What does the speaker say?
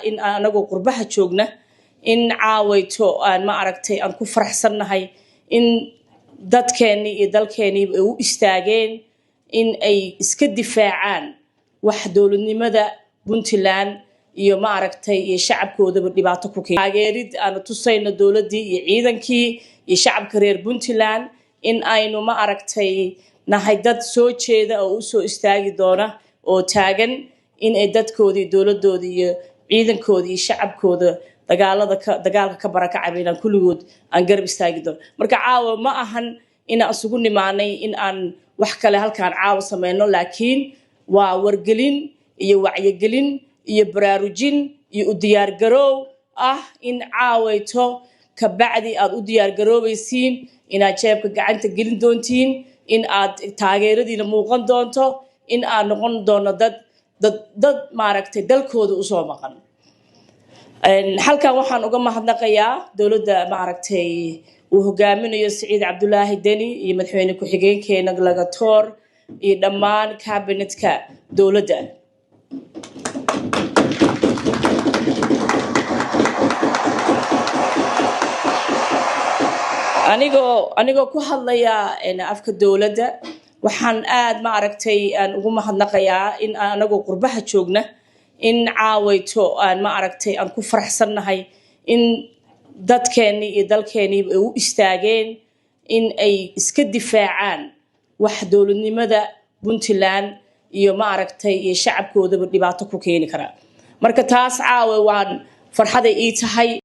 in anagoo qurbaha joogna in caawayto aan ma aragtay aan ku faraxsannahay in dadkeeni iyo dalkeeni ay u istaageen in ay iska difaacaan wax dowladnimada Puntland iyo ma aragtay iyo shacabkoodaba dhibaato ku keenay taageerid aan tusayno dowladii iyo ciidankii iyo shacabka reer Puntland in aynu ma aragtay nahay dad soo jeeda oo u soo istaagi doona oo taagan in ay dadkoodii dowladoodii iyo ciidankoodii iyo shacabkooda dagaalka ka barakacayna kulligood aan garab istaagi doono marka caawa ma ahan in aan isugu nimaanay in aan wax kale halkaan caawa sameeyno laakiin waa wargelin iyo wacyigelin iyo baraarujin iyo u diyaar garow in caawayto ka bacdi aad u diyaar garoobaysiin inaad jeebka gacanta gelin doontiin in aad taageeradiina muuqan doonto in aad noqon doono dad maaragtay dalkooda u soo maqan halkan waxaan uga mahadnaqayaa dowladda maaragtay uu hogaaminayo Siciid Cabdullaahi Deni iyo madaxweyne ku xigeenkeena Lagatoor iyo dhammaan cabinetka dowladda anigoo ku hadlaya afka dowladda waxaan aad ma aragtay aan ugu mahadnaqayaa in anagoo qurbaha joogna in caawayto aan ma aragtay aan ku faraxsannahay in dadkeeni iyo dalkeeni ay u istaageen in ay iska difaacaan wax dowladnimada Puntland iyo ma aragtay iyo shacabkoodaba dhibaato ku keeni kara marka taas caawa waan farxad ay tahay